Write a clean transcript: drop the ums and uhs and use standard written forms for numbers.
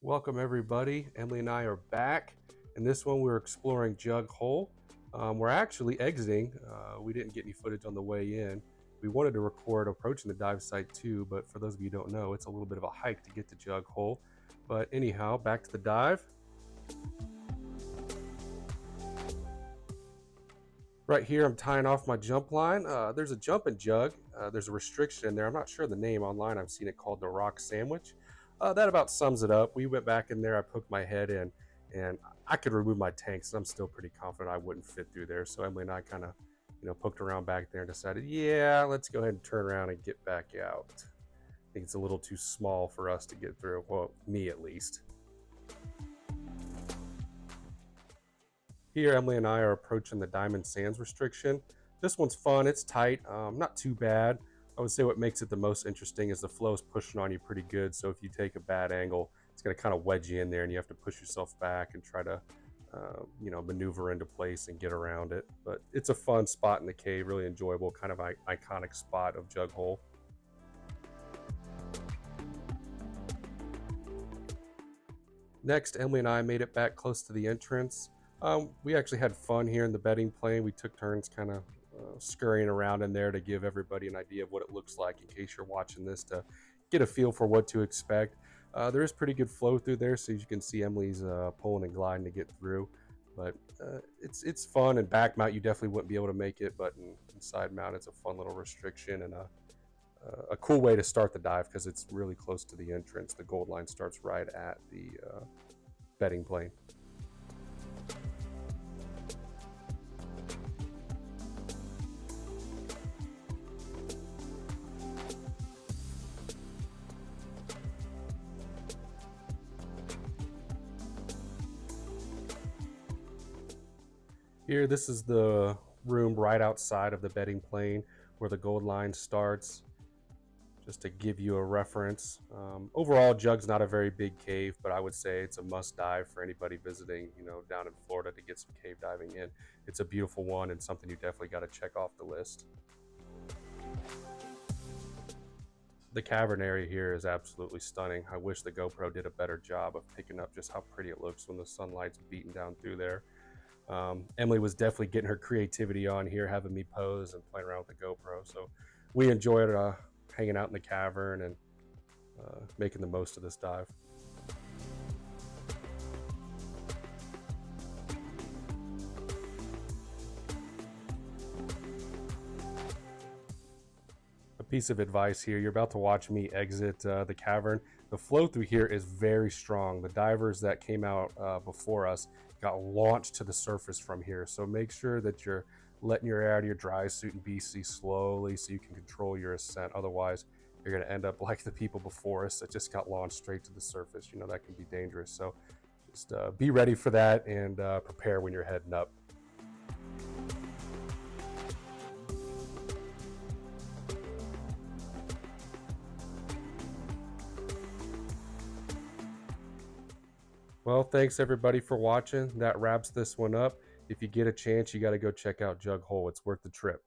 Welcome everybody. Emily and I are back. In this one, we're exploring Jug Hole. We're actually exiting. We didn't get any footage on the way in. We wanted to record approaching the dive site too, but for those of you who don't know, it's a little bit of a hike to get to Jug Hole. But anyhow, back to the dive. Right here, I'm tying off my jump line. There's a jumping jug. There's a restriction in there. I'm not sure the name online. I've seen it called the Rock Sandwich. That about sums it up. We went back in there. I poked my head in, and I could remove my tanks, and I'm still pretty confident I wouldn't fit through there. So Emily and I kind of, poked around back there and decided, yeah, let's go ahead and turn around and get back out. I think it's a little too small for us to get through. Well, me at least. Here, Emily and I are approaching the Diamond Sands restriction. This one's fun, it's tight, not too bad. I would say what makes it the most interesting is the flow is pushing on you pretty good, so if you take a bad angle, it's going to kind of wedge you in there and you have to push yourself back and try to maneuver into place and get around it. But it's a fun spot in the cave, really enjoyable, kind of iconic spot of Jug Hole. Next, Emily and I made it back close to the entrance. We actually had fun here in the bedding plane. We took turns kind of scurrying around in there to give everybody an idea of what it looks like in case you're watching this to get a feel for what to expect. There is pretty good flow through there, so as you can see, Emily's pulling and gliding to get through. But it's fun, and back mount you definitely wouldn't be able to make it, but in side mount it's a fun little restriction and a cool way to start the dive because it's really close to the entrance. The gold line starts right at the bedding plane. Here, this is the room right outside of the bedding plane where the gold line starts. Just to give you a reference. Overall, Jug's not a very big cave, but I would say it's a must dive for anybody visiting, down in Florida to get some cave diving in. It's a beautiful one and something you definitely got to check off the list. The cavern area here is absolutely stunning. I wish the GoPro did a better job of picking up just how pretty it looks when the sunlight's beating down through there. Emily was definitely getting her creativity on here, having me pose and playing around with the GoPro. So we enjoyed hanging out in the cavern and making the most of this dive. A piece of advice here, you're about to watch me exit the cavern. The flow through here is very strong. The divers that came out before us got launched to the surface from here, so make sure that you're letting your air out of your dry suit and BC slowly so you can control your ascent. Otherwise, you're going to end up like the people before us that just got launched straight to the surface. That can be dangerous, so just be ready for that and prepare when you're heading up. Well, thanks everybody for watching. That wraps this one up. If you get a chance, you got to go check out Jug Hole. It's worth the trip.